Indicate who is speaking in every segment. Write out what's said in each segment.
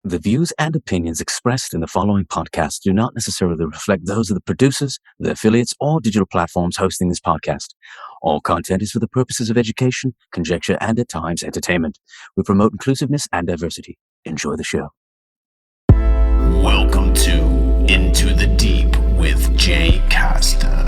Speaker 1: The views and opinions expressed in the following podcast do not necessarily reflect those of the producers, the affiliates, or digital platforms hosting this podcast. All content is for the purposes of education, conjecture, and at times entertainment. We promote inclusiveness and diversity. Enjoy the show.
Speaker 2: Welcome to Into the Deep with Jay Costa.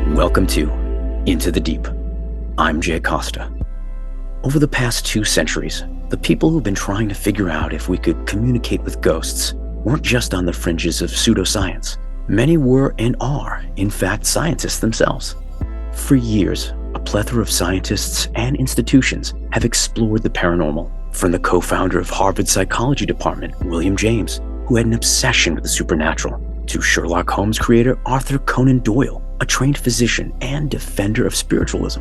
Speaker 1: Welcome to Into the Deep. I'm Jay Costa. Over the past 2 centuries, the people who've been trying to figure out if we could communicate with ghosts weren't just on the fringes of pseudoscience. Many were and are, in fact, scientists themselves. For years, a plethora of scientists and institutions have explored the paranormal, from the co-founder of Harvard's psychology department, William James, who had an obsession with the supernatural, to Sherlock Holmes creator Arthur Conan Doyle, a trained physician and defender of spiritualism.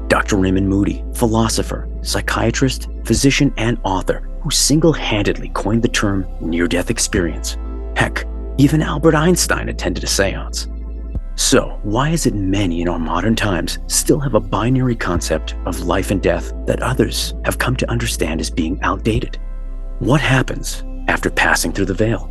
Speaker 1: Dr. Raymond Moody, philosopher, psychiatrist, physician, and author, who single-handedly coined the term near-death experience. Heck, even Albert Einstein attended a seance. So, why is it many in our modern times still have a binary concept of life and death that others have come to understand as being outdated? What happens after passing through the veil?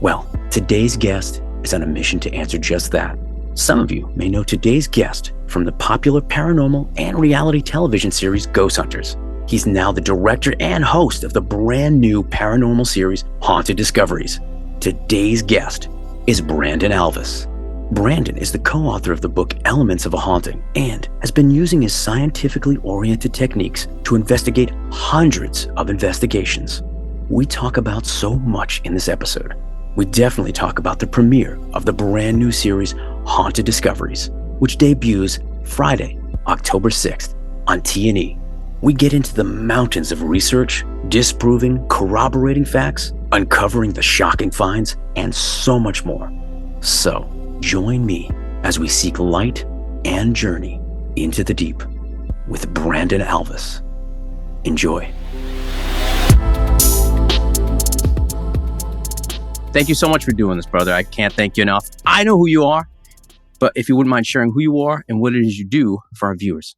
Speaker 1: Well, today's guest is on a mission to answer just that. Some of you may know today's guest from the popular paranormal and reality television series Ghost Hunters. He's now the director and host of the brand new paranormal series Haunted Discoveries. Today's guest is Brandon Alvis. Brandon is the co-author of the book Elements of a Haunting and has been using his scientifically oriented techniques to investigate hundreds of investigations. We talk about so much in this episode. We definitely talk about the premiere of the brand new series Haunted Discoveries, which debuts Friday, October 6th on T&E. We get into the mountains of research, disproving, corroborating facts, uncovering the shocking finds, and so much more. So, join me as we seek light and journey into the deep with Brandon Alvis. Enjoy. Thank you so much for doing this, brother. I can't thank you enough. I know who you are, but if you wouldn't mind sharing who you are and what it is you do for our viewers.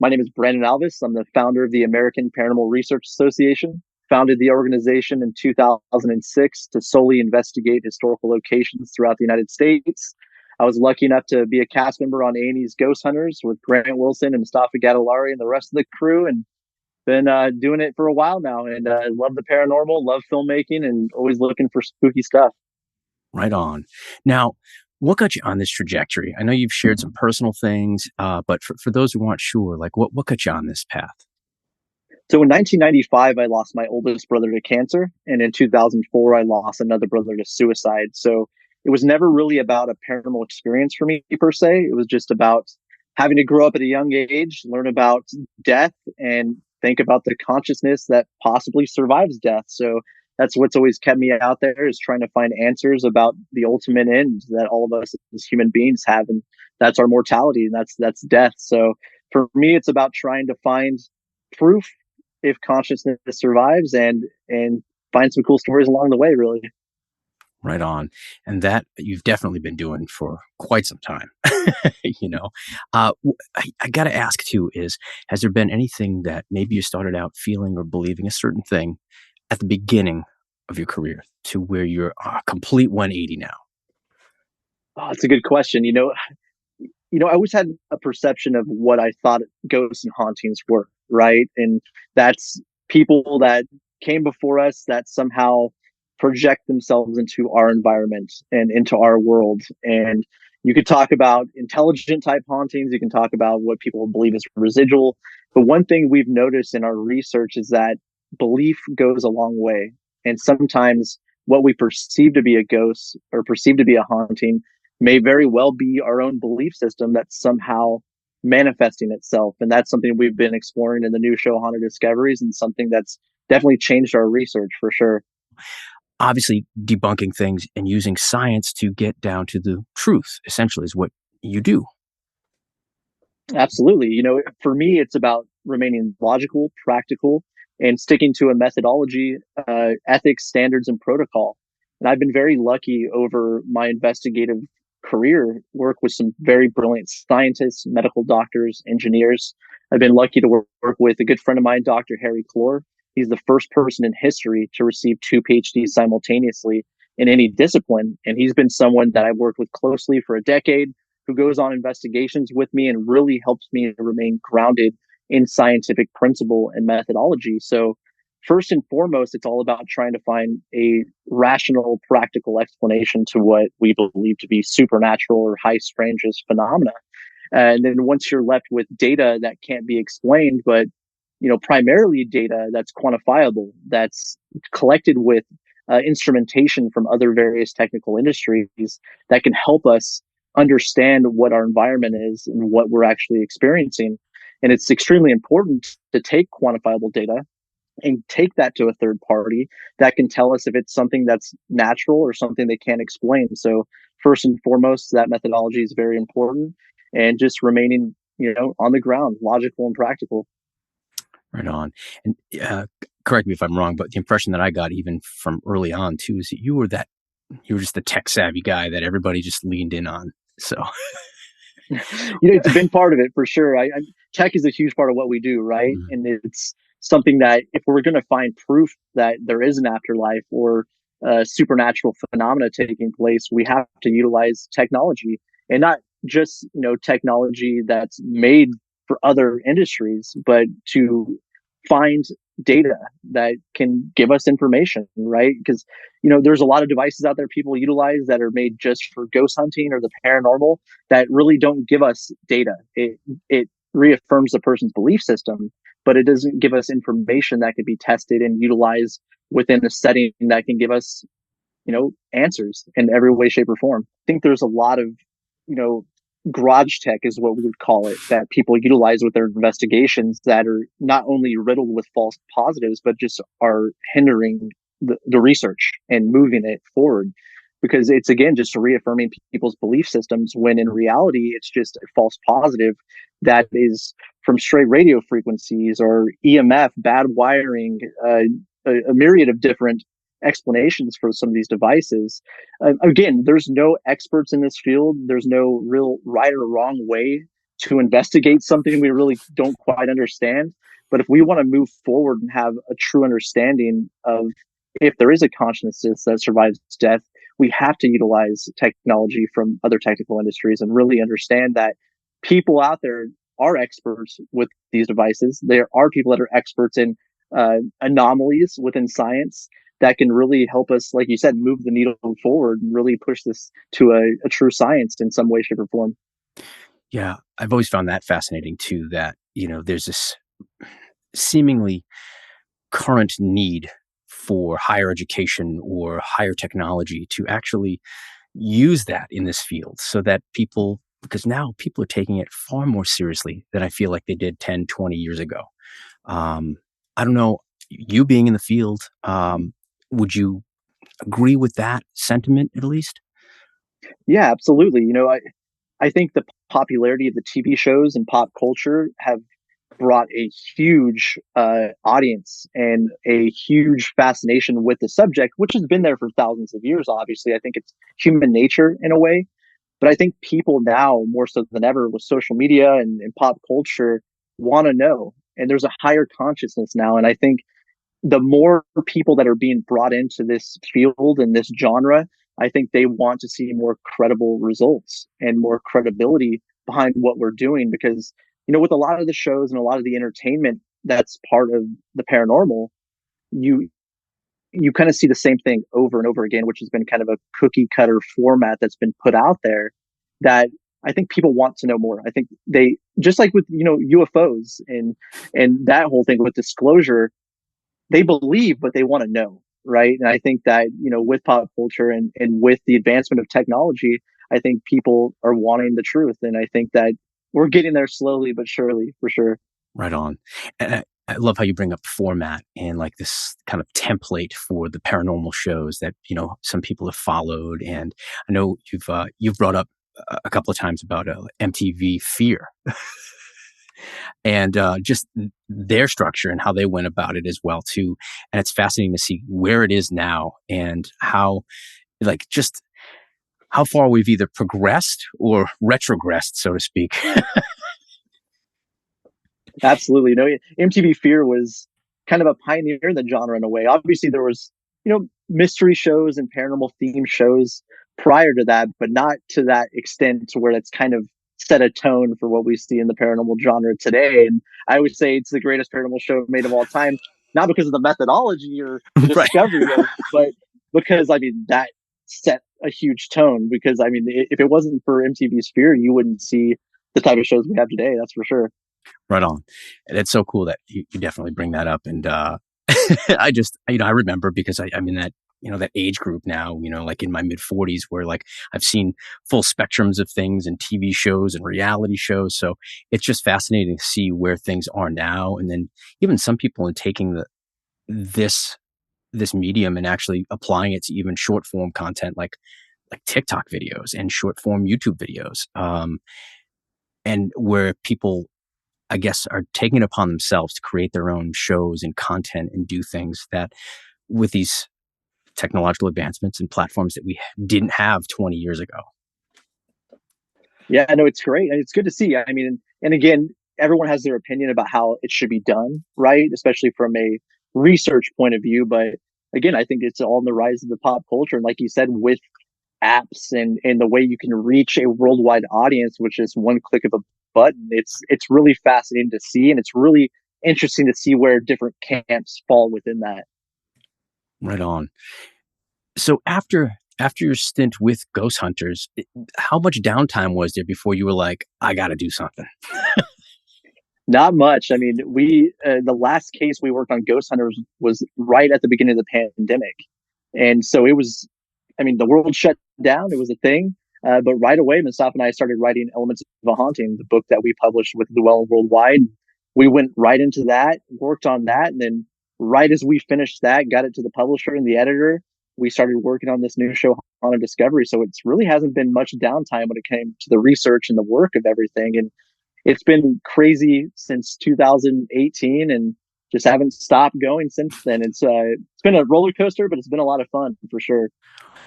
Speaker 3: My name is Brandon Alvis. I'm the founder of the American Paranormal Research Association. Founded the organization in 2006 to solely investigate historical locations throughout the United States. I was lucky enough to be a cast member on A&E's Ghost Hunters with Grant Wilson and Mustafa Gadolari and the rest of the crew, and been doing it for a while now, and love the paranormal, love filmmaking, and always looking for spooky stuff.
Speaker 1: Right on. Now, what got you on this trajectory? I know you've shared some personal things, but for those who aren't sure, like what got you on this path?
Speaker 3: So in 1995, I lost my oldest brother to cancer, and in 2004, I lost another brother to suicide. So it was never really about a paranormal experience for me per se. It was just about having to grow up at a young age, learn about death, and think about the consciousness that possibly survives death. So that's what's always kept me out there, is trying to find answers about the ultimate end that all of us as human beings have. And that's our mortality, and that's death. So for me, it's about trying to find proof if consciousness survives and find some cool stories along the way, really.
Speaker 1: Right on. And that you've definitely been doing for quite some time. I got to ask too, has there been anything that maybe you started out feeling or believing a certain thing at the beginning of your career to where you're a complete 180 now?
Speaker 3: Oh, it's a good question. I always had a perception of what I thought ghosts and hauntings were, right? And that's people that came before us that somehow project themselves into our environment and into our world. And you could talk about intelligent type hauntings. You can talk about what people believe is residual. But one thing we've noticed in our research is that belief goes a long way. And sometimes what we perceive to be a ghost or perceive to be a haunting may very well be our own belief system that's somehow manifesting itself. And that's something we've been exploring in the new show Haunted Discoveries, and something that's definitely changed our research for sure.
Speaker 1: Obviously, debunking things and using science to get down to the truth, essentially, is what you do.
Speaker 3: Absolutely. For me, it's about remaining logical, practical, and sticking to a methodology, ethics, standards, and protocol. And I've been very lucky over my investigative career, work with some very brilliant scientists, medical doctors, engineers. I've been lucky to work with a good friend of mine, Dr. Harry Clore. He's the first person in history to receive two PhDs simultaneously in any discipline. And he's been someone that I've worked with closely for a decade, who goes on investigations with me and really helps me remain grounded in scientific principle and methodology. So, first and foremost, it's all about trying to find a rational, practical explanation to what we believe to be supernatural or high strangeness phenomena. And then once you're left with data that can't be explained, but primarily data that's quantifiable, that's collected with instrumentation from other various technical industries that can help us understand what our environment is and what we're actually experiencing. And it's extremely important to take quantifiable data and take that to a third party that can tell us if it's something that's natural or something they can't explain. So first and foremost, that methodology is very important, and just remaining, on the ground, logical and practical.
Speaker 1: Right on. And correct me if I'm wrong, but the impression that I got even from early on too is that you were just the tech savvy guy that everybody just leaned in on. So
Speaker 3: It's been part of it for sure. Tech is a huge part of what we do, right?
Speaker 1: mm,
Speaker 3: And it's something that if we're going to find proof that there is an afterlife or supernatural phenomena taking place, we have to utilize technology, and not just technology that's made for other industries, but to find data that can give us information, right? Because there's a lot of devices out there people utilize that are made just for ghost hunting or the paranormal, that really don't give us data. It reaffirms the person's belief system, but it doesn't give us information that can be tested and utilized within a setting that can give us, answers in every way, shape, or form. I think there's a lot of, you know, garage tech is what we would call it, that people utilize with their investigations that are not only riddled with false positives, but just are hindering the research and moving it forward. Because it's, again, just reaffirming people's belief systems, when in reality, it's just a false positive that is from stray radio frequencies or EMF, bad wiring, a myriad of different explanations for some of these devices. Again, there's no experts in this field. There's no real right or wrong way to investigate something we really don't quite understand. But if we want to move forward and have a true understanding of if there is a consciousness that survives death, we have to utilize technology from other technical industries and really understand that people out there are experts with these devices. There are people that are experts in anomalies within science that can really help us, like you said, move the needle forward and really push this to a true science in some way, shape, or form.
Speaker 1: yeah, I've always found that fascinating too, that, there's this seemingly current need for higher education or higher technology to actually use that in this field so that because now people are taking it far more seriously than I feel like they did 10, 20 years ago. Um, I don't know, you being in the field, would you agree with that sentiment at least?
Speaker 3: Yeah, absolutely. I think the popularity of the TV shows and pop culture have brought a huge audience and a huge fascination with the subject, which has been there for thousands of years. Obviously, I think it's human nature in a way, but I think people now more so than ever with social media and pop culture want to know, and there's a higher consciousness now. And I think the more people that are being brought into this field and this genre, I think they want to see more credible results and more credibility behind what we're doing. Because, with a lot of the shows and a lot of the entertainment that's part of the paranormal, you you kind of see the same thing over and over again, which has been kind of a cookie cutter format that's been put out there, that I think people want to know more. I think they, just like with, UFOs and that whole thing with disclosure, they believe, but they want to know, right? And I think that, with pop culture and with the advancement of technology, I think people are wanting the truth. And I think that we're getting there slowly but surely, for sure.
Speaker 1: Right on. And I love how you bring up format and like this kind of template for the paranormal shows that, some people have followed. And I know you've brought up a couple of times about MTV Fear and just their structure and how they went about it as well too. And it's fascinating to see where it is now and how like just how far we've either progressed or retrogressed, so to speak.
Speaker 3: Absolutely. MTV Fear was kind of a pioneer in the genre in a way. Obviously, there was, mystery shows and paranormal theme shows prior to that, but not to that extent to where it's kind of set a tone for what we see in the paranormal genre today. And I would say it's the greatest paranormal show made of all time, not because of the methodology or the
Speaker 1: Right.
Speaker 3: discovery of it, but because, that set a huge tone. Because, if it wasn't for MTV's Fear, you wouldn't see the type of shows we have today. That's for sure.
Speaker 1: Right on. And it's so cool that you definitely bring that up. And I just, I remember because I'm in that, that age group now, like in my mid 40s where like I've seen full spectrums of things and TV shows and reality shows. So it's just fascinating to see where things are now. And then even some people in taking this medium and actually applying it to even short form content like TikTok videos and short form YouTube videos. And where people I guess, are taking it upon themselves to create their own shows and content and do things that with these technological advancements and platforms that we didn't have 20 years ago.
Speaker 3: Yeah, no, it's great. And it's good to see. And again, everyone has their opinion about how it should be done, right? Especially from a research point of view. But again, I think it's all in the rise of the pop culture. And like you said, with apps and the way you can reach a worldwide audience with just one click of a button, it's really fascinating to see. And it's really interesting to see where different camps fall within that.
Speaker 1: Right on. So after your stint with Ghost Hunters, how much downtime was there before you were like, I got to do something?
Speaker 3: Not much. The last case we worked on, Ghost Hunters, was right at the beginning of the pandemic. And so it was, the world shut down. It was a thing. But right away, Mustafa and I started writing Elements of a Haunting, the book that we published with Llewellyn Worldwide. We went right into that, worked on that. And then right as we finished that, got it to the publisher and the editor, we started working on this new show, Haunted Discovery. So it's really hasn't been much downtime when it came to the research and the work of everything. And it's been crazy since 2018 and just haven't stopped going since then. It's been a roller coaster, but it's been a lot of fun for sure.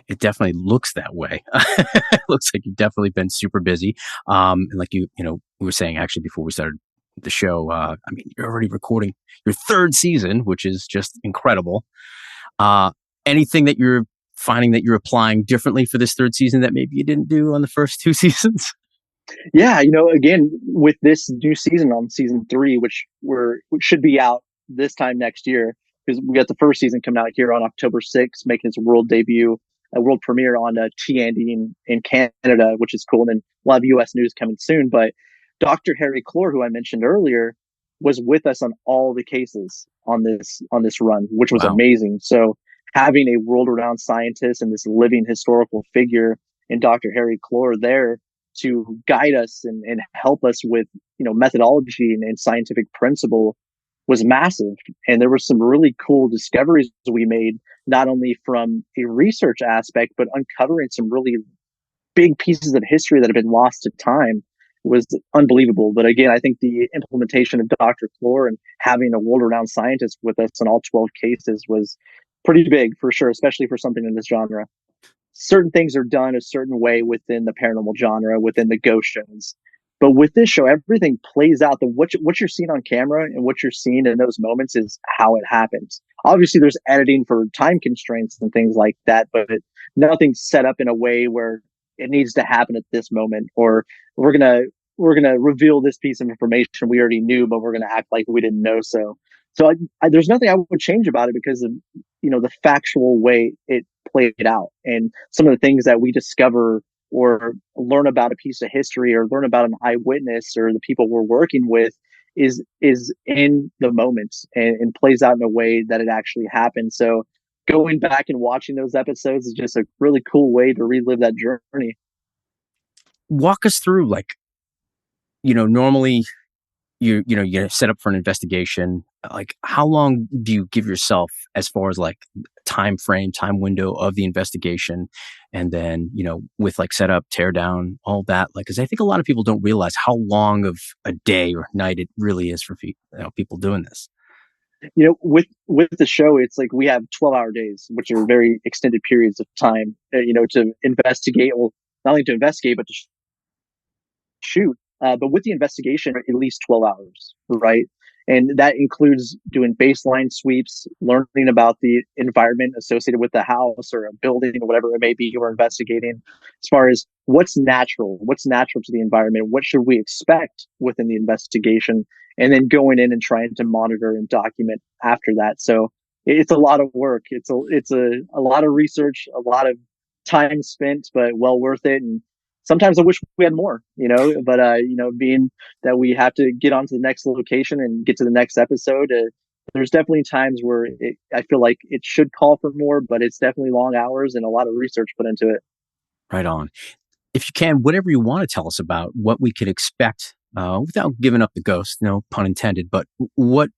Speaker 1: It definitely looks that way. It looks like you've definitely been super busy. And like we were saying actually before we started the show, you're already recording your third season, which is just incredible. Anything that you're finding that you're applying differently for this third season that maybe you didn't do on the first two seasons?
Speaker 3: Yeah, again, with this new season on season 3, which should be out this time next year, because we got the first season coming out here on October 6th, making its world debut, a world premiere on TND in Canada, which is cool. And then we'll have US news coming soon. But Dr. Harry Clore, who I mentioned earlier, was with us on all the cases on this run, which was amazing. So having a world-renowned scientist and this living historical figure in Dr. Harry Clore there to guide us and help us with, methodology and scientific principle was massive. And there were some really cool discoveries we made, not only from a research aspect, but uncovering some really big pieces of history that have been lost to time was unbelievable. But again, I think the implementation of Dr. Clore and having a world-renowned scientist with us in all 12 cases was pretty big for sure, especially for something in this genre. Certain things are done a certain way within the paranormal genre, within the ghost shows. But with this show, everything plays out. What you're seeing on camera and what you're seeing in those moments is how it happens. Obviously, there's editing for time constraints and things like that, but nothing's set up in a way where it needs to happen at this moment, or we're gonna reveal this piece of information we already knew, but we're gonna act like we didn't know so. So there's nothing I would change about it because of the factual way it played out and some of the things that we discover or learn about a piece of history or learn about an eyewitness or the people we're working with is in the moment and plays out in a way that it actually happened. So going back and watching those episodes is just a really cool way to relive that journey.
Speaker 1: Walk us through, normally you set up for an investigation. Like, how long do you give yourself as far as like time frame, time window of the investigation? And then, with like setup, tear down, all that. Like, because I think a lot of people don't realize how long of a day or night it really is for people doing this.
Speaker 3: With the show, it's like we have 12-hour days, which are very extended periods of time, to investigate. Well, not only to investigate, but to shoot. But with the investigation, at least 12 hours, right? And that includes doing baseline sweeps, learning about the environment associated with the house or a building or whatever it may be we're investigating, as far as what's natural to the environment, what should we expect within the investigation, and then going in and trying to monitor and document after that. So it's a lot of work. It's a lot of research, a lot of time spent, but well worth it. And sometimes I wish we had more, but being that we have to get on to the next location and get to the next episode, there's definitely times where I feel like it should call for more, but it's definitely long hours and a lot of research put into it.
Speaker 1: Right on. If you can, whatever you want to tell us about what we could expect, without giving up the ghost, no pun intended, but what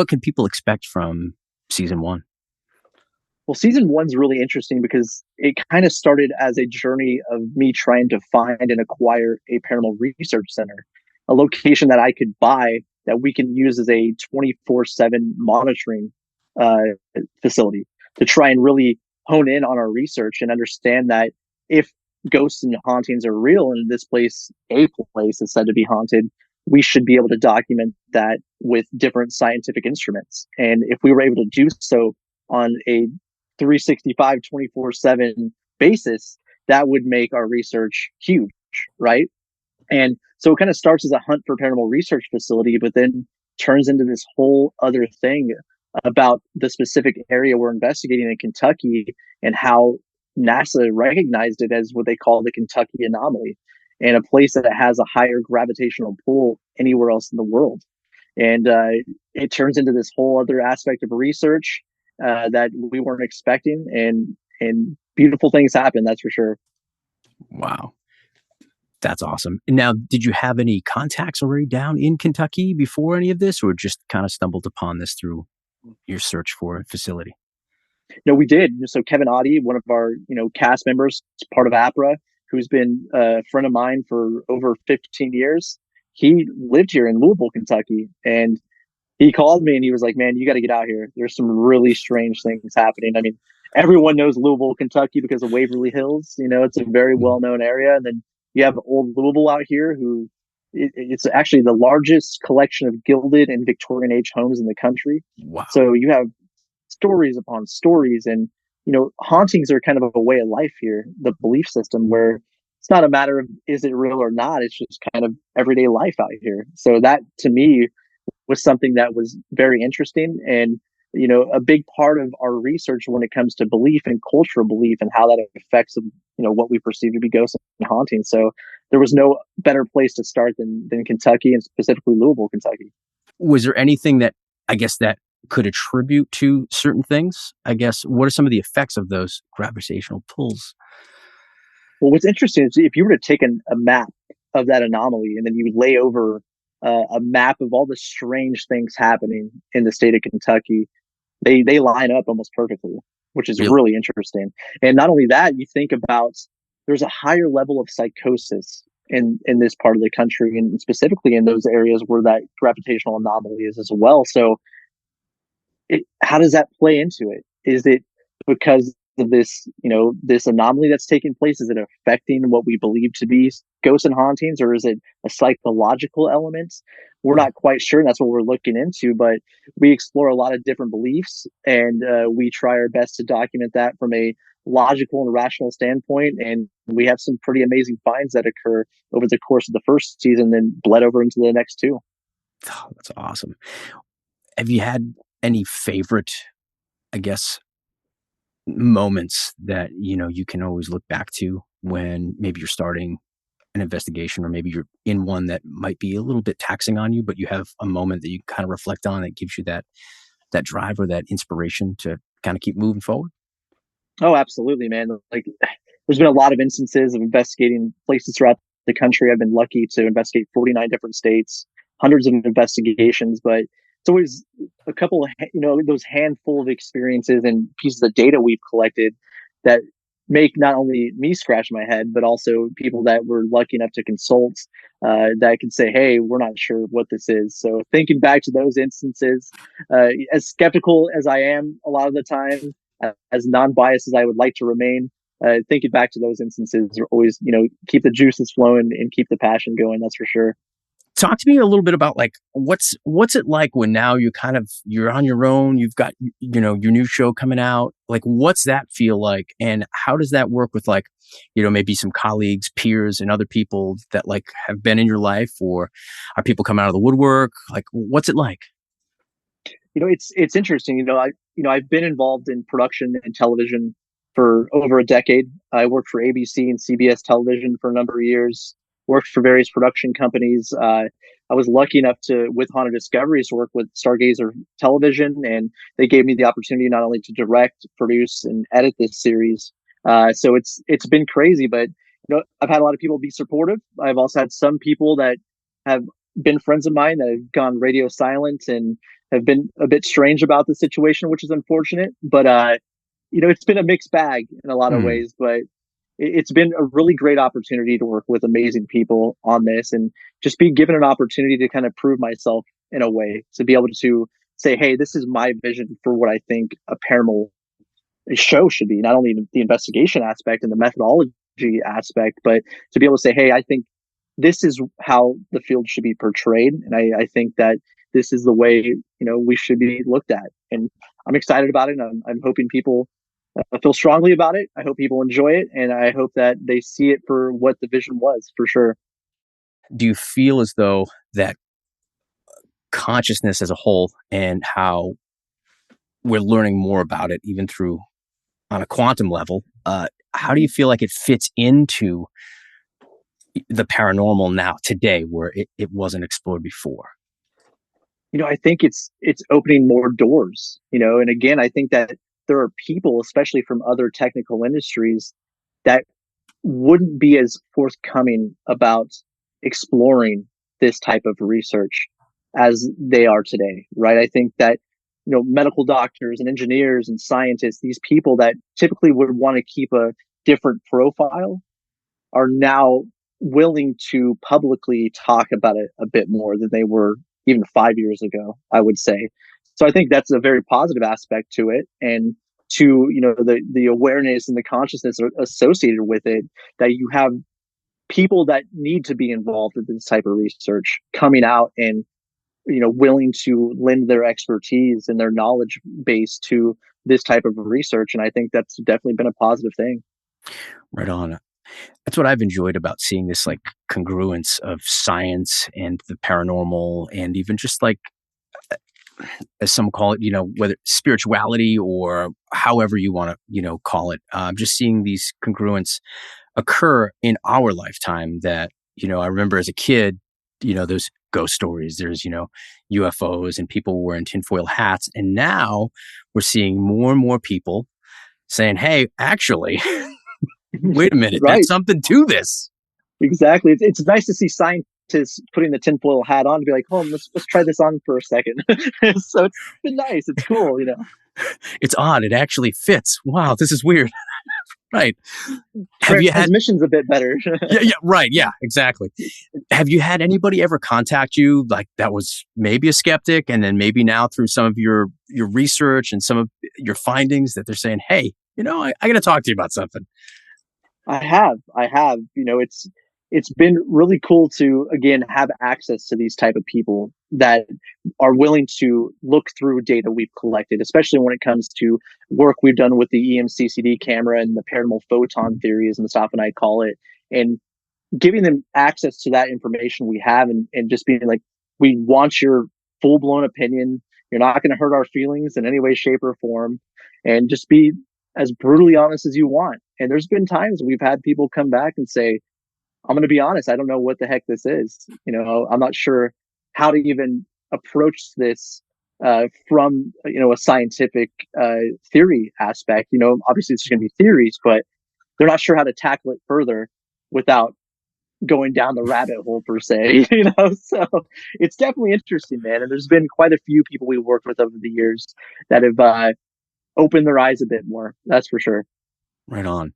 Speaker 1: can people expect from season one?
Speaker 3: Well, season one's really interesting because it kind of started as a journey of me trying to find and acquire a paranormal research center, a location that I could buy that we can use as a 24/7 monitoring uh, facility to try and really hone in on our research and understand that if ghosts and hauntings are real and a place is said to be haunted, we should be able to document that with different scientific instruments. And if we were able to do so on a 365, 24/7 basis, that would make our research huge, right? And so it kind of starts as a hunt for paranormal research facility, but then turns into this whole other thing about the specific area we're investigating in Kentucky and how NASA recognized it as what they call the Kentucky anomaly, and a place that has a higher gravitational pull anywhere else in the world. And it turns into this whole other aspect of research that we weren't expecting, and beautiful things happen. That's for sure.
Speaker 1: Wow. That's awesome. Now, did you have any contacts already down in Kentucky before any of this, or just kind of stumbled upon this through your search for a facility?
Speaker 3: No, we did. So Kevin Audi, one of our cast members, part of APRA, who's been a friend of mine for over 15 years. He lived here in Louisville, Kentucky, and he called me and he was like, "Man, you got to get out here. There's some really strange things happening." I mean, everyone knows Louisville, Kentucky because of Waverly Hills. It's a very well known area. And then you have Old Louisville out here, it's actually the largest collection of gilded and Victorian age homes in the country.
Speaker 1: Wow.
Speaker 3: So you have stories upon stories, and hauntings are kind of a way of life here, the belief system, where it's not a matter of is it real or not, it's just kind of everyday life out here. So that to me was something that was very interesting, and a big part of our research when it comes to belief and cultural belief and how that affects what we perceive to be ghosts and hauntings. So there was no better place to start than Kentucky, and specifically Louisville, Kentucky.
Speaker 1: Was there anything that, I guess, that could attribute to certain things? I guess, what are some of the effects of those gravitational pulls?
Speaker 3: Well, what's interesting is if you were to take a map of that anomaly and then you lay over a map of all the strange things happening in the state of Kentucky, they line up almost perfectly, which is
Speaker 1: Really?
Speaker 3: really interesting. And not only that, you think about there's a higher level of psychosis in this part of the country, and specifically in those areas where that gravitational anomaly is as well. So how does that play into it? Is it because of this anomaly that's taking place? Is it affecting what we believe to be ghosts and hauntings, or is it a psychological element? We're not quite sure, and that's what we're looking into. But we explore a lot of different beliefs, and we try our best to document that from a logical and rational standpoint. And we have some pretty amazing finds that occur over the course of the first season, then bled over into the next two.
Speaker 1: Oh, that's awesome. Have you had any favorite, I guess, moments that you can always look back to when maybe you're starting an investigation, or maybe you're in one that might be a little bit taxing on you, but you have a moment that you kind of reflect on that gives you that drive or that inspiration to kind of keep moving forward?
Speaker 3: Oh, absolutely, man. Like, there's been a lot of instances of investigating places throughout the country. I've been lucky to investigate 49 different states, hundreds of investigations, but it's always a couple of, those handful of experiences and pieces of data we've collected that make not only me scratch my head, but also people that were lucky enough to consult that can say, hey, we're not sure what this is. So thinking back to those instances, as skeptical as I am a lot of the time, as non-biased as I would like to remain, thinking back to those instances are always, keep the juices flowing and keep the passion going. That's for sure.
Speaker 1: Talk to me a little bit about like what's it like when now you're on your own, you've got your new show coming out. Like what's that feel like, and how does that work with like maybe some colleagues, peers, and other people that like have been in your life, or are people coming out of the woodwork? Like what's it like?
Speaker 3: It's interesting. I've been involved in production and television for over a decade. I worked for ABC and CBS television for a number of years, worked for various production companies. I was lucky enough to, with Haunted Discoveries, work with Stargazer Television, and they gave me the opportunity not only to direct, produce, and edit this series. So it's been crazy, but I've had a lot of people be supportive. I've also had some people that have been friends of mine that have gone radio silent and have been a bit strange about the situation, which is unfortunate. But it's been a mixed bag in a lot of
Speaker 1: Hmm.
Speaker 3: ways. But it's been a really great opportunity to work with amazing people on this, and just be given an opportunity to kind of prove myself in a way, to be able to say, hey, this is my vision for what I think a paranormal show should be. Not only the investigation aspect and the methodology aspect, but to be able to say, hey, I think this is how the field should be portrayed. And I think that this is the way, we should be looked at. And I'm excited about it. And I'm hoping people feel strongly about it. I hope people enjoy it. And I hope that they see it for what the vision was, for sure.
Speaker 1: Do you feel as though that consciousness as a whole and how we're learning more about it, even through on a quantum level, how do you feel like it fits into the paranormal now today where it wasn't explored before?
Speaker 3: I think it's opening more doors, and again, I think that there are people, especially from other technical industries, that wouldn't be as forthcoming about exploring this type of research as they are today, right? I think that, medical doctors and engineers and scientists, these people that typically would want to keep a different profile, are now willing to publicly talk about it a bit more than they were even 5 years ago, I would say. So I think that's a very positive aspect to it. And to, the awareness and the consciousness associated with it, that you have people that need to be involved in this type of research coming out and, willing to lend their expertise and their knowledge base to this type of research. And I think that's definitely been a positive thing.
Speaker 1: Right on. That's what I've enjoyed about seeing this like congruence of science and the paranormal, and even just like, as some call it, whether spirituality or however you want to, call it, just seeing these congruence occur in our lifetime that, I remember as a kid, those ghost stories, there's, UFOs and people wearing tinfoil hats. And now we're seeing more and more people saying, hey, actually, wait a minute, there's
Speaker 3: Right.
Speaker 1: something to this.
Speaker 3: Exactly. It's nice to see scientists putting the tinfoil hat on to be like, oh, let's try this on for a second. So it's been nice. It's cool.
Speaker 1: It's odd. It actually fits. Wow, this is weird. Right. Have you had
Speaker 3: Transmission's a bit better.
Speaker 1: yeah, right. Yeah, exactly. Have you had anybody ever contact you like that was maybe a skeptic, and then maybe now through some of your research and some of your findings that they're saying, hey, I got to talk to you about something?
Speaker 3: I have. It's been really cool to again have access to these type of people that are willing to look through data we've collected, especially when it comes to work we've done with the EMCCD camera and the paranormal photon theory, as Mustafa and I call it, and giving them access to that information we have, and just being like, we want your full blown opinion. You're not going to hurt our feelings in any way, shape, or form, and just be as brutally honest as you want. And there's been times we've had people come back and say, I'm going to be honest, I don't know what the heck this is. I'm not sure how to even approach this from, a scientific theory aspect. Obviously, it's going to be theories, but they're not sure how to tackle it further without going down the rabbit hole per se, So it's definitely interesting, man. And there's been quite a few people we worked with over the years that have opened their eyes a bit more. That's for sure.
Speaker 1: Right on.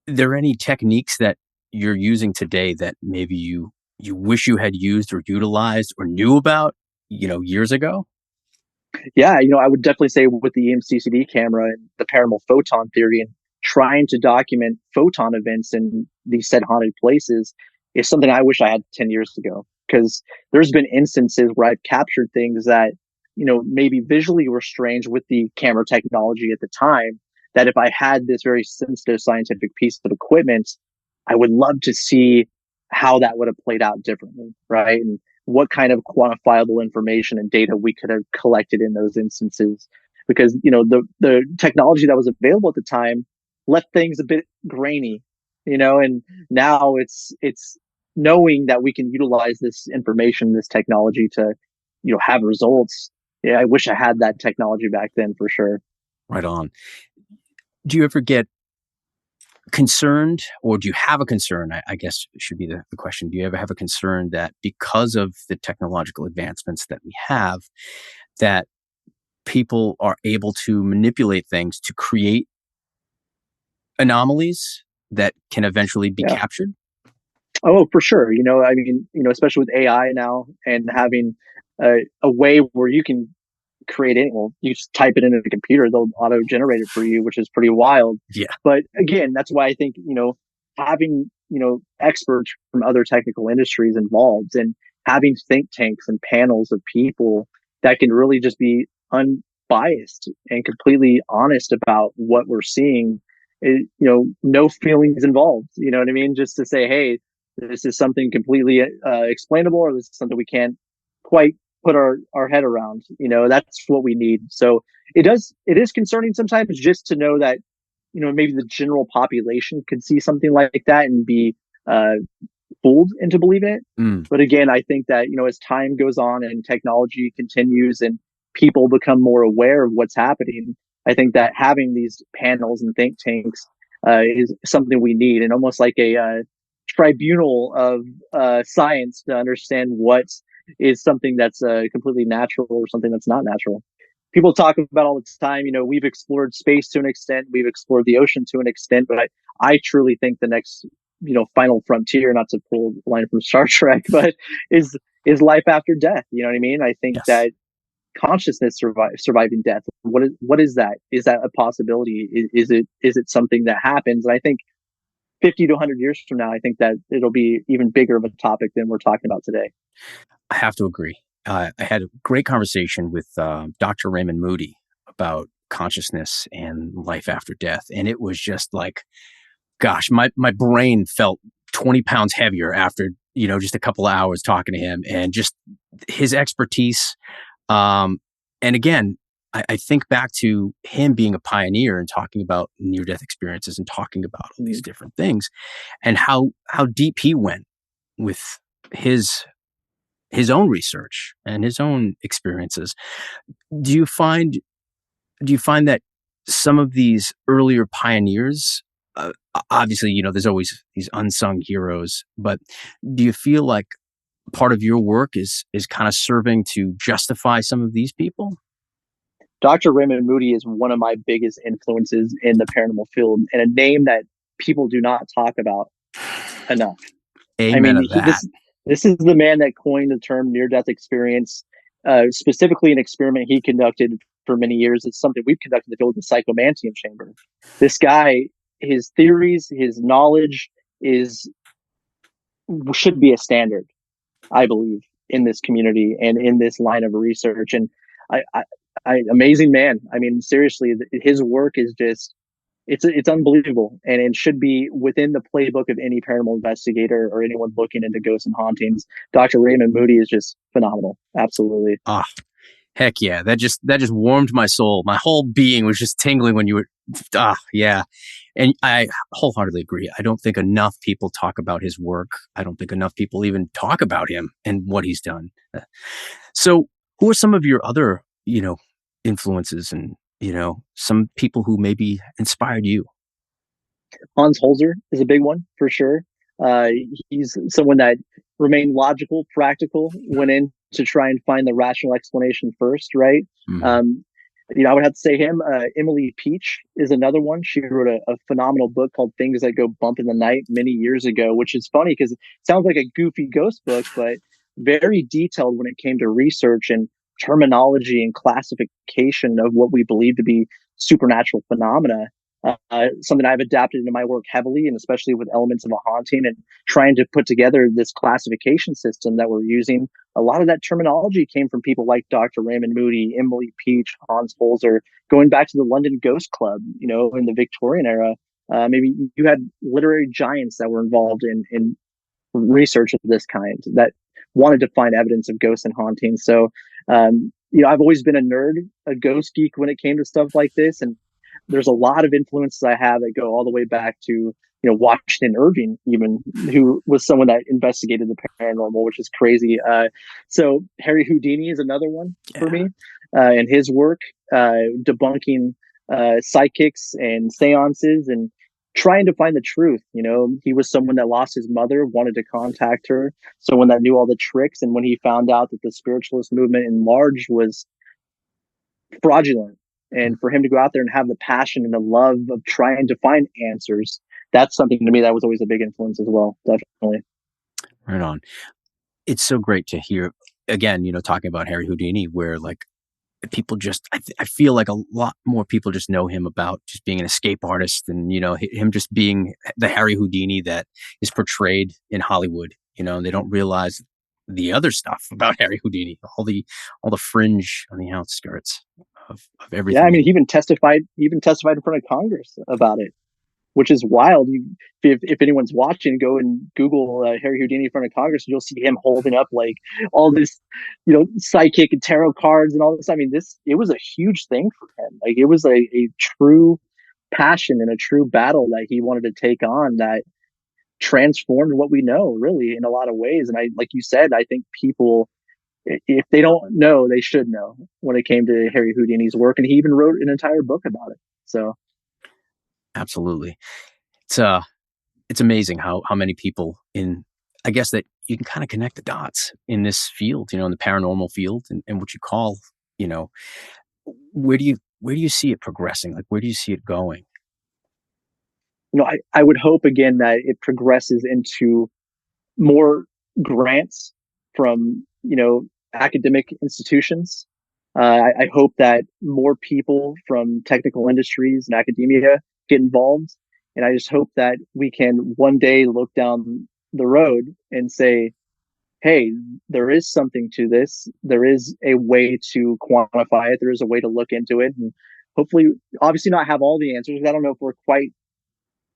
Speaker 1: Are there any techniques that you're using today that maybe you wish you had used or utilized or knew about, years ago?
Speaker 3: Yeah, I would definitely say with the EMCCD camera and the paranormal photon theory and trying to document photon events in these said haunted places is something I wish I had 10 years ago. Because there's been instances where I've captured things that, maybe visually were strange with the camera technology at the time. That if I had this very sensitive scientific piece of equipment, I would love to see how that would have played out differently, right? And what kind of quantifiable information and data we could have collected in those instances. Because, the technology that was available at the time left things a bit grainy, and now it's knowing that we can utilize this information, this technology to, have results. Yeah, I wish I had that technology back then for sure.
Speaker 1: Right on. Do you ever get concerned, or do you have a concern? I guess should be the question. Do you ever have a concern that because of the technological advancements that we have, that people are able to manipulate things to create anomalies that can eventually be
Speaker 3: Yeah.
Speaker 1: captured?
Speaker 3: Oh, for sure. I mean, especially with AI now and having a way where you can create it. Well, you just type it into the computer, they'll auto generate it for you, which is pretty wild.
Speaker 1: Yeah.
Speaker 3: But again, that's why I think, having, experts from other technical industries involved and having think tanks and panels of people that can really just be unbiased and completely honest about what we're seeing, no feelings involved. You know what I mean? Just to say, hey, this is something completely explainable, or this is something we can't quite put our head around. That's what we need. So it is concerning sometimes just to know that, maybe the general population could see something like that and be uh, fooled into believing it. But again, I think that, as time goes on and technology continues and people become more aware of what's happening, I think that having these panels and think tanks is something we need, and almost like a tribunal of science to understand what is something that's completely natural or something that's not natural. People talk about all the time, we've explored space to an extent, we've explored the ocean to an extent, but I truly think the next, final frontier, not to pull a line from Star Trek, but is life after death. You know what I mean? I think
Speaker 1: Yes.
Speaker 3: that consciousness surviving death. What is that? Is that a possibility? Is it something that happens? And I think 50 to 100 years from now, I think that it'll be even bigger of a topic than we're talking about today.
Speaker 1: I have to agree. I had a great conversation with Dr. Raymond Moody about consciousness and life after death. And it was just like, gosh, my brain felt 20 pounds heavier after, just a couple of hours talking to him, and just his expertise. And again, I think back to him being a pioneer and talking about near-death experiences and talking about all these different things, and how deep he went with his own research and his own experiences. Do you find that some of these earlier pioneers, obviously, there's always these unsung heroes, but do you feel like part of your work is kind of serving to justify some of these people?
Speaker 3: Dr. Raymond Moody is one of my biggest influences in the paranormal field, and a name that people do not talk about enough. I
Speaker 1: Amen
Speaker 3: mean,
Speaker 1: to that.
Speaker 3: this is the man that coined the term near death experience, specifically an experiment he conducted for many years. It's something we've conducted in the field, the psychomantium chamber. This guy, his theories, his knowledge is should be a standard, I believe, in this community and in this line of research. And I, I, amazing man. I mean, seriously, his work is just it's unbelievable, and it should be within the playbook of any paranormal investigator or anyone looking into ghosts and hauntings. Dr. Raymond Moody is just phenomenal. Absolutely.
Speaker 1: Ah, heck yeah. That just warmed my soul. My whole being was just tingling when you were, yeah. And I wholeheartedly agree. I don't think enough people talk about his work. I don't think enough people even talk about him and what he's done. So who are some of your other, influences, and, some people who maybe inspired you?
Speaker 3: Hans Holzer is a big one for sure. Uh, he's someone that remained logical, practical, went in to try and find the rational explanation first, right?
Speaker 1: Hmm.
Speaker 3: Um, I would have to say him. Emily Peach is another one. She wrote a phenomenal book called Things That Go Bump in the Night many years ago, which is funny because it sounds like a goofy ghost book, but very detailed when it came to research and terminology and classification of what we believe to be supernatural phenomena. Something I've adapted into my work heavily, and especially with elements of a haunting and trying to put together this classification system that we're using. A lot of that terminology came from people like Dr. Raymond Moody, Emily Peach, Hans Holzer, going back to the London Ghost Club, in the Victorian era. Maybe you had literary giants that were involved in research of this kind that wanted to find evidence of ghosts and hauntings. So, I've always been a nerd, a ghost geek when it came to stuff like this. And there's a lot of influences I have that go all the way back to, Washington Irving, even, who was someone that investigated the paranormal, which is crazy. So Harry Houdini is another one for
Speaker 1: Yeah.
Speaker 3: me, and his work, debunking psychics and seances and trying to find the truth. He was someone that lost his mother, wanted to contact her, someone that knew all the tricks. And when he found out that the spiritualist movement in large was fraudulent, and for him to go out there and have the passion and the love of trying to find answers, that's something to me that was always a big influence as well. Definitely.
Speaker 1: Right on. It's so great to hear again, talking about Harry Houdini, where like people just, I feel like a lot more people just know him about just being an escape artist and, him just being the Harry Houdini that is portrayed in Hollywood, and they don't realize the other stuff about Harry Houdini, all the fringe on the outskirts of
Speaker 3: Yeah, I
Speaker 1: everything.
Speaker 3: mean, he even testified in front of Congress about it, which is wild. If anyone's watching, go and Google Harry Houdini in front of Congress, and you'll see him holding up like all this, psychic and tarot cards and all this. I mean, it was a huge thing for him. Like it was a true passion and a true battle that he wanted to take on that transformed what we know, really, in a lot of ways. And like you said, I think people, if they don't know, they should know when it came to Harry Houdini's work, and he even wrote an entire book about it. So
Speaker 1: Absolutely. It's it's amazing how many people in, I guess, that you can kind of connect the dots in this field, in the paranormal field and what you call, you know, where do you see it progressing? Like, where do you see it going?
Speaker 3: I would hope again that it progresses into more grants from academic institutions. I hope that more people from technical industries and academia get involved, and I just hope that we can one day look down the road and say, "Hey, there is something to this. There is a way to quantify it. There is a way to look into it, and hopefully, obviously, not have all the answers. I don't know if we're quite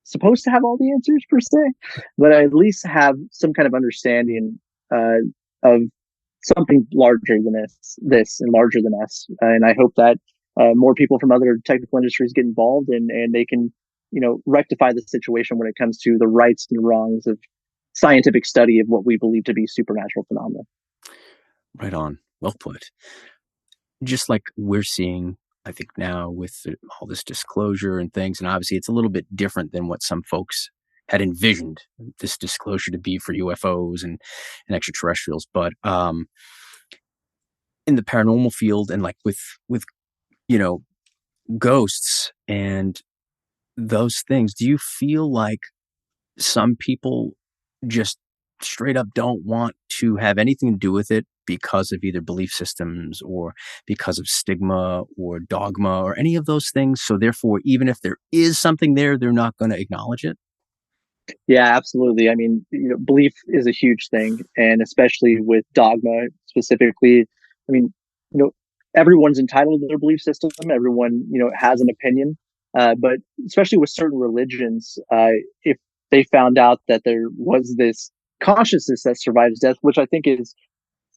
Speaker 3: supposed to have all the answers per se, but at least have some kind of understanding of something larger than this and larger than us. And I hope that more people from other technical industries get involved and they can, rectify the situation when it comes to the rights and wrongs of scientific study of what we believe to be supernatural phenomena.
Speaker 1: Right on. Well put. Just like we're seeing, I think now with all this disclosure and things, and obviously it's a little bit different than what some folks had envisioned this disclosure to be for UFOs and extraterrestrials. But in the paranormal field and like with you know ghosts and those things, do you feel like some people just straight up don't want to have anything to do with it because of either belief systems or because of stigma or dogma or any of those things? So therefore, even if there is something there, they're not going to acknowledge it.
Speaker 3: Yeah, absolutely. I mean, belief is a huge thing, and especially with dogma specifically. I mean, you know, everyone's entitled to their belief system. Everyone, has an opinion. But especially with certain religions, if they found out that there was this consciousness that survives death, which I think is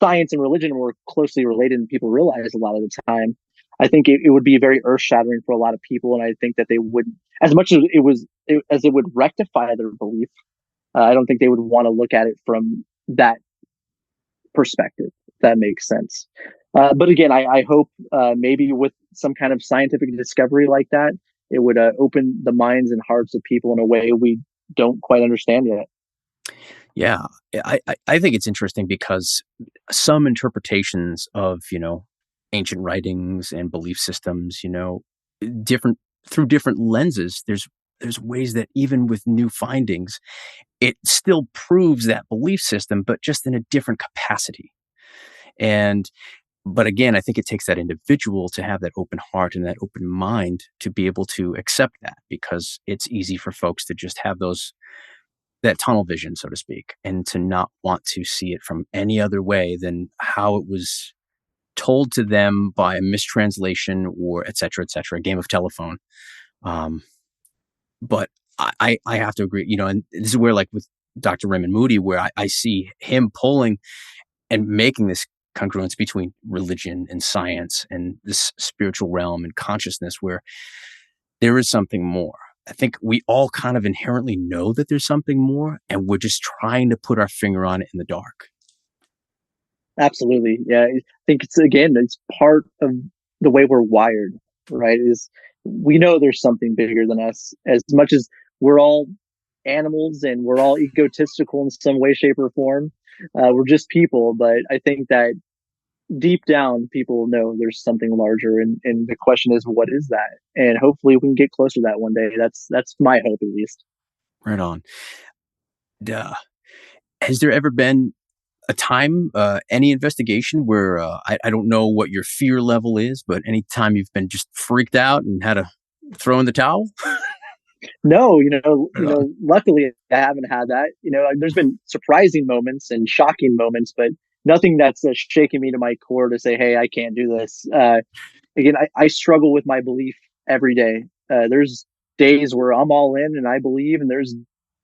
Speaker 3: science and religion were closely related, and people realize a lot of the time. I think it would be very earth shattering for a lot of people, and I think that they would, as much as as it would rectify their belief, I don't think they would want to look at it from that perspective. If that makes sense. But again, I hope maybe with some kind of scientific discovery like that, it would open the minds and hearts of people in a way we don't quite understand yet.
Speaker 1: Yeah, I think it's interesting because some interpretations of, ancient writings and belief systems, different through different lenses, there's ways that even with new findings, it still proves that belief system, but just in a different capacity. And but again, I think it takes that individual to have that open heart and that open mind to be able to accept that, because it's easy for folks to just have those that tunnel vision, so to speak, and to not want to see it from any other way than how it was told to them by a mistranslation or et cetera, a game of telephone. Um, but I have to agree, and this is where, like with Dr. Raymond Moody, where I see him pulling and making this congruence between religion and science and this spiritual realm and consciousness, where there is something more. I think we all kind of inherently know that there's something more, and we're just trying to put our finger on it in the dark.
Speaker 3: Absolutely. Yeah. I think it's part of the way we're wired, right? Is we know there's something bigger than us as much as we're all animals and we're all egotistical in some way, shape, or form. We're just people. But I think that deep down, people know there's something larger. And the question is, what is that? And hopefully we can get closer to that one day. That's my hope, at least.
Speaker 1: Right on. Duh. Has there ever been a time, any investigation where I don't know what your fear level is, but any time you've been just freaked out and had to throw in the towel?
Speaker 3: No,
Speaker 1: Right on.
Speaker 3: luckily I haven't had that. There's been surprising moments and shocking moments, but nothing that's shaking me to my core to say, "Hey, I can't do this." Again, I struggle with my belief every day. There's days where I'm all in and I believe, and there's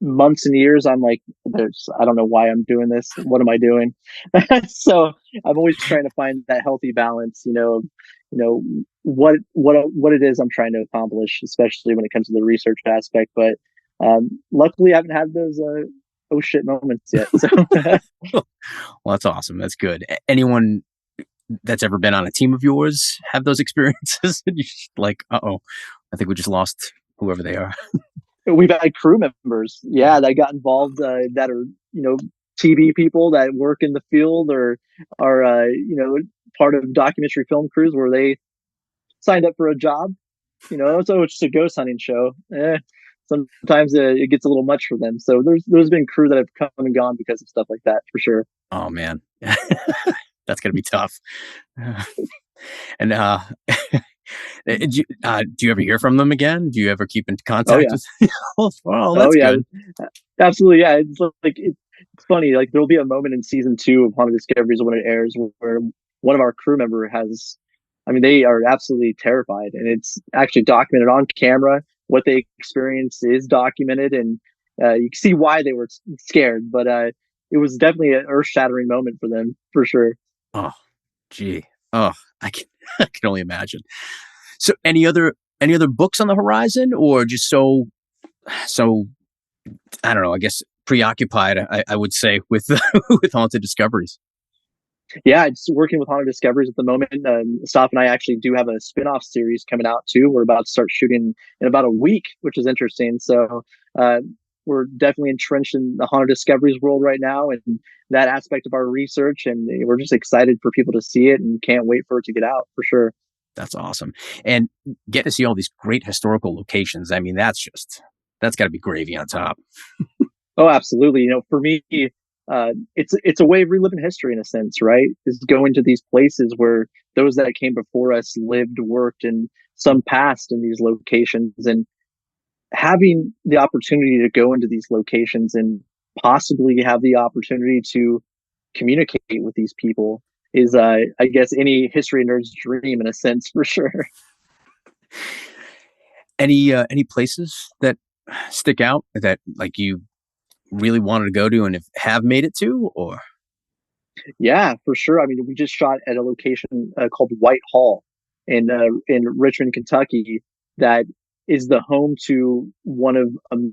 Speaker 3: months and years I'm like, I don't know why I'm doing this. What am I doing? So I'm always trying to find that healthy balance. What it is I'm trying to accomplish, especially when it comes to the research aspect. But luckily, I haven't had those oh shit moments yet. So
Speaker 1: Well, that's awesome. That's good. Anyone that's ever been on a team of yours have those experiences? And you're just like, uh-oh, I think we just lost whoever they are.
Speaker 3: we've had crew members, yeah, that got involved that are TV people that work in the field or are part of documentary film crews where they signed up for a job. So it's just a ghost hunting show. Sometimes it gets a little much for them. So there's been crew that have come and gone because of stuff like that for sure.
Speaker 1: Oh man. That's gonna be tough. And do you ever hear from them again? Do you ever keep in
Speaker 3: Oh
Speaker 1: contact
Speaker 3: yeah.
Speaker 1: with? Oh,
Speaker 3: Oh
Speaker 1: that's
Speaker 3: yeah.
Speaker 1: good.
Speaker 3: Absolutely. Yeah. It's funny. Like there'll be a moment in season 2 of Haunted Discoveries when it airs where one of our crew member has, I mean, they are absolutely terrified, and it's actually documented on camera. What they experience is documented, and you can see why they were scared. But it was definitely an earth-shattering moment for them, for sure.
Speaker 1: Oh, gee. Oh, I can I can only imagine. So any other books on the horizon, or just so I don't know, I guess preoccupied, I would say, with with haunted discoveries.
Speaker 3: Yeah, it's working with Haunted Discoveries at the moment. Soph and I actually do have a spin-off series coming out too. We're about to start shooting in about a week, which is interesting. So uh, we're definitely entrenched in the Haunted Discoveries world right now and that aspect of our research. And we're just excited for people to see it and can't wait for it to get out for sure.
Speaker 1: That's awesome. And get to see all these great historical locations. I mean, that's gotta be gravy on top.
Speaker 3: Oh, absolutely. For me, it's a way of reliving history in a sense, right? Is going to these places where those that came before us lived, worked, and some passed in these locations, and having the opportunity to go into these locations and possibly have the opportunity to communicate with these people is, I guess, any history nerd's dream in a sense, for sure.
Speaker 1: Any places that stick out that, like, you really wanted to go to and have made it to, or
Speaker 3: Yeah, for sure. I mean, we just shot at a location called White Hall in Richmond, Kentucky. That is the home to one of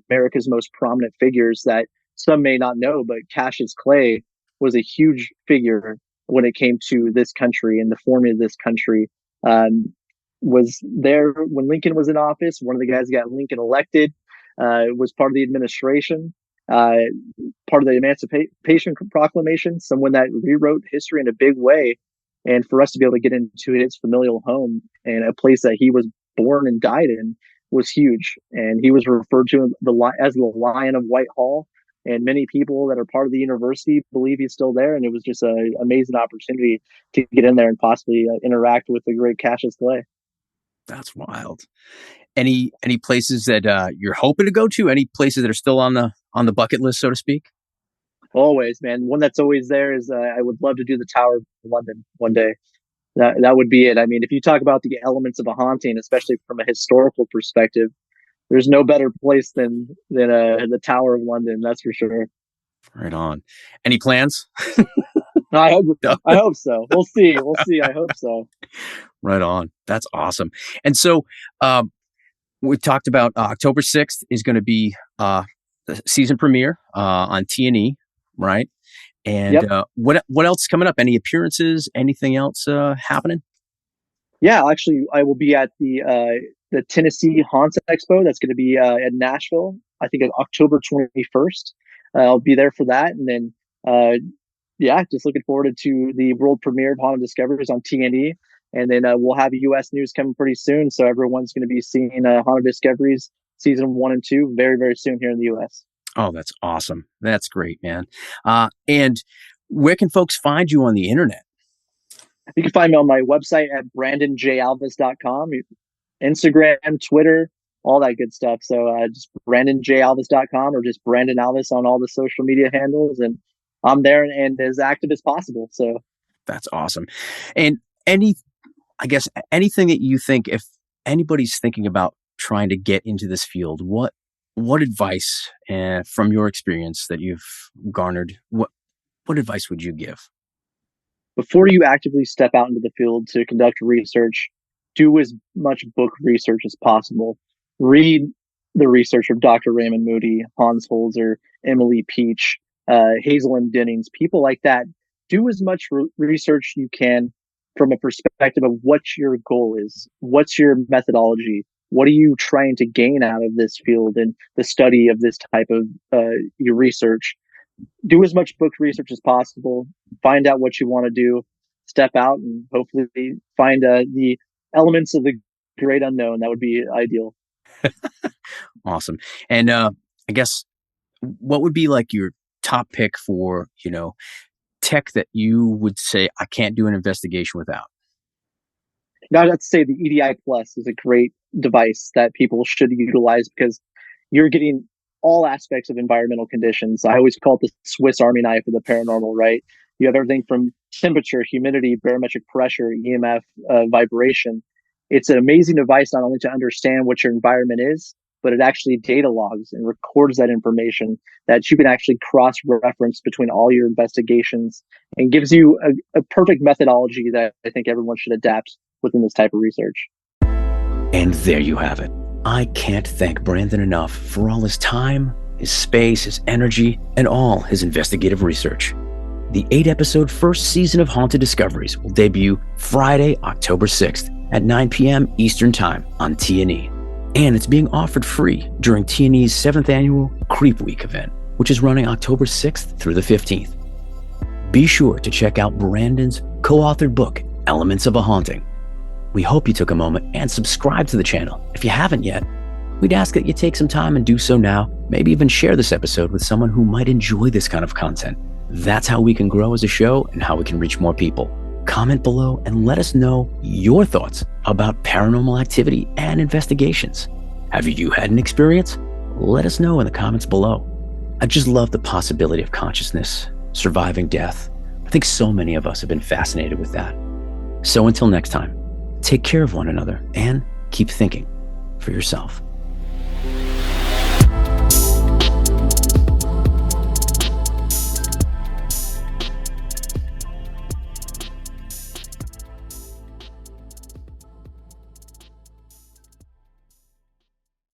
Speaker 3: America's most prominent figures that some may not know, but Cassius Clay was a huge figure when it came to this country and the forming of this country. Um, was there when Lincoln was in office. One of the guys that got Lincoln elected. Was part of the administration. uh, part of the Emancipation Proclamation, someone that rewrote history in a big way. And for us to be able to get into his familial home and a place that he was born and died in was huge. And he was referred to as the Lion of Whitehall. And many people that are part of the university believe he's still there. And it was just an amazing opportunity to get in there and possibly interact with the great Cassius Clay.
Speaker 1: That's wild. Any places that you're hoping to go to? Any places that are still on the bucket list, so to speak?
Speaker 3: Always, man. One that's always there is I would love to do the Tower of London one day. That would be it. I mean, if you talk about the elements of a haunting, especially from a historical perspective, there's no better place than the Tower of London. That's for sure.
Speaker 1: Right on. Any plans?
Speaker 3: I hope so. We'll see. I hope so.
Speaker 1: Right on. That's awesome. And so we talked about October 6th is going to be the season premiere on T&E, right? And
Speaker 3: Yep.
Speaker 1: What else is coming up? Any appearances? Anything else happening?
Speaker 3: Yeah, actually, I will be at the Tennessee Haunts Expo. That's going to be at Nashville. I think on October 21st. I'll be there for that, and then just looking forward to the world premiere of Haunted Discoveries on T&E. And then we'll have U.S. news coming pretty soon, so everyone's going to be seeing Haunted Discoveries season 1 and 2 very, very soon here in the U.S.
Speaker 1: Oh, that's awesome. That's great, man. And where can folks find you on the internet?
Speaker 3: You can find me on my website at brandonjalvis.com, Instagram, Twitter, all that good stuff. So just brandonjalvis.com or just Brandon Alvis on all the social media handles. And I'm there and as active as possible. So
Speaker 1: that's awesome. And anything that you think, if anybody's thinking about trying to get into this field, what advice from your experience that you've garnered, what advice would you give?
Speaker 3: Before you actively step out into the field to conduct research, do as much book research as possible. Read the research of Dr. Raymond Moody, Hans Holzer, Emily Peach, Hazel and Dennings, people like that. Do as much research you can from a perspective of what your goal is. What's your methodology? What are you trying to gain out of this field and the study of this type of your research? Do as much book research as possible. Find out what you want to do. Step out and hopefully find the elements of the great unknown. That would be ideal.
Speaker 1: Awesome. And I guess what would be like your top pick for, tech that you would say, I can't do an investigation without?
Speaker 3: Now, I'd say the EDI Plus is a great device that people should utilize because you're getting all aspects of environmental conditions. I always call it the Swiss Army knife of the paranormal, right? You have everything from temperature, humidity, barometric pressure, EMF, vibration. It's an amazing device not only to understand what your environment is, but it actually data logs and records that information that you can actually cross-reference between all your investigations and gives you a perfect methodology that I think everyone should adapt within this type of research.
Speaker 1: And there you have it. I can't thank Brandon enough for all his time, his space, his energy, and all his investigative research. The 8-episode first season of Haunted Discoveries will debut Friday, October 6th at 9 p.m. Eastern Time on T&E. And it's being offered free during T&E's 7th annual Creep Week event, which is running October 6th through the 15th. Be sure to check out Brandon's co-authored book, Elements of a Haunting. We hope you took a moment and subscribe to the channel. If you haven't yet, we'd ask that you take some time and do so now. Maybe even share this episode with someone who might enjoy this kind of content. That's how we can grow as a show and how we can reach more people. Comment below and let us know your thoughts about paranormal activity and investigations. Have you had an experience? Let us know in the comments below. I just love the possibility of consciousness, surviving death. I think so many of us have been fascinated with that. So until next time, take care of one another and keep thinking for yourself.